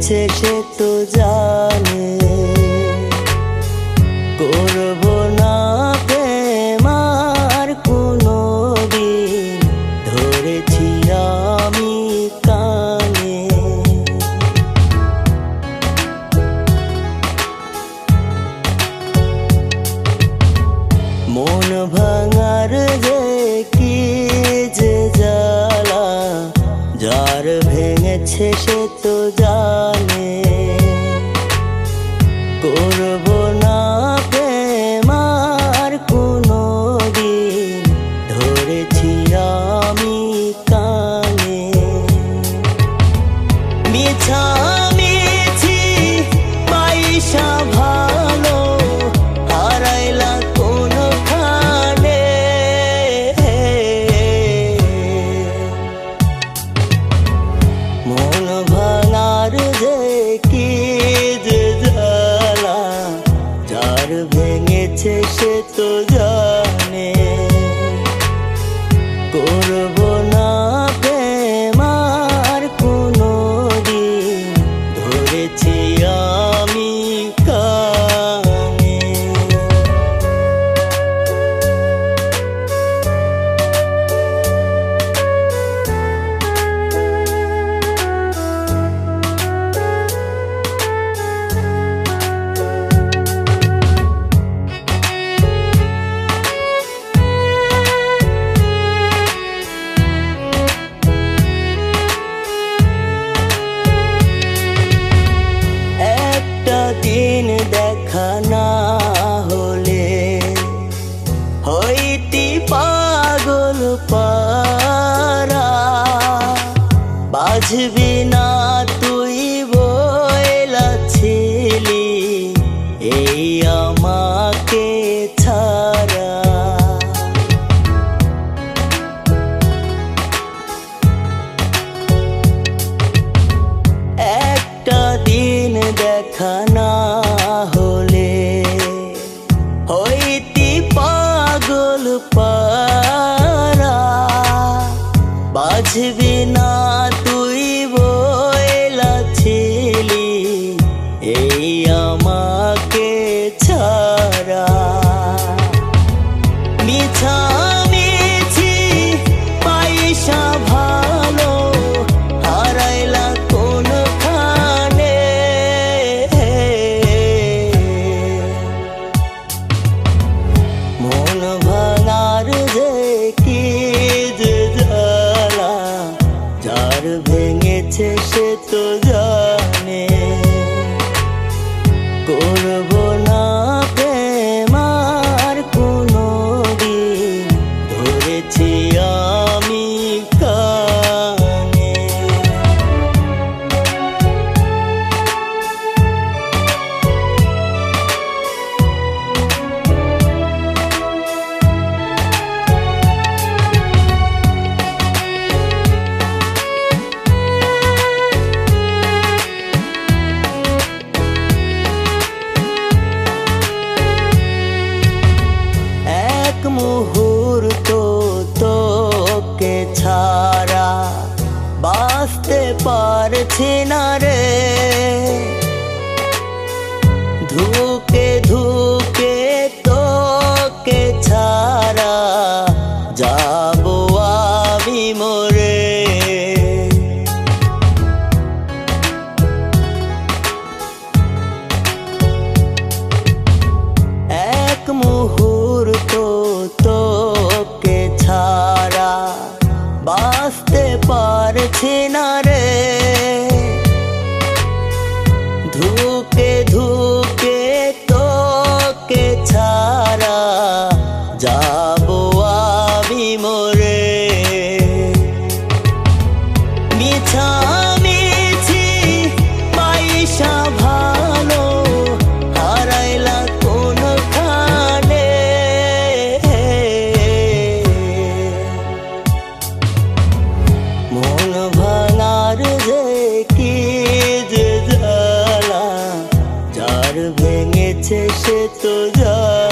ভেঙেছে সে তো জানে করব না প্রেম আর কোনো দিন, ধরেছি আমি কানে। মন ভাঙার যে কি যে জ্বালা, যার ভেঙেছে সে তো জানে করব না প্রেম আর কোনো দিন, ধরেছি আমি কানে। মিছামিছি পয়সা ভালো হারাইলা কোনখানে, মন ভাঙার যে কি যে জ্বালা, যার ভেঙেছে সে তো জানে করব না প্রেম আর কোনো দিন, ধরেছি আমি কানে। দিন দেখা না হলে হইতি পাগল পারা, বাজবি না তুই বইলাছিলি এই আমাকে ছাড়া। একটা দিন দেখা না হলে হইতি পাগল পারা, বাজবি না তুই বইলাছিলি এই আমাকে ছাড়া। মিছামিছি পয়সা ভালো হারাইলা কোনখানে, মন ভাঙার যে কি যে জ্বালা, যার ভেঙেছে সে তো জানে করব না প্রেম আর কোনো দিন, ধরেছি আমি কানে। মুহূর্ত তোকে ছাড়া বাঁচতে পারছি না রে, ধুকে ধুকে তোকে ছাড়া যাব আমি মরে। এক মুহূর্ত তোকে ছাড়া বাঁচতে পারছি না রে, ধুকে ধুকে তোকে ছাড়া যাব আমি মরে। মিছামিছি পয়সা ভালো হারাইলা কোনখানে, মন ভাঙার যে কি যে জ্বালা, যার ভেঙেছে সে তো জানে।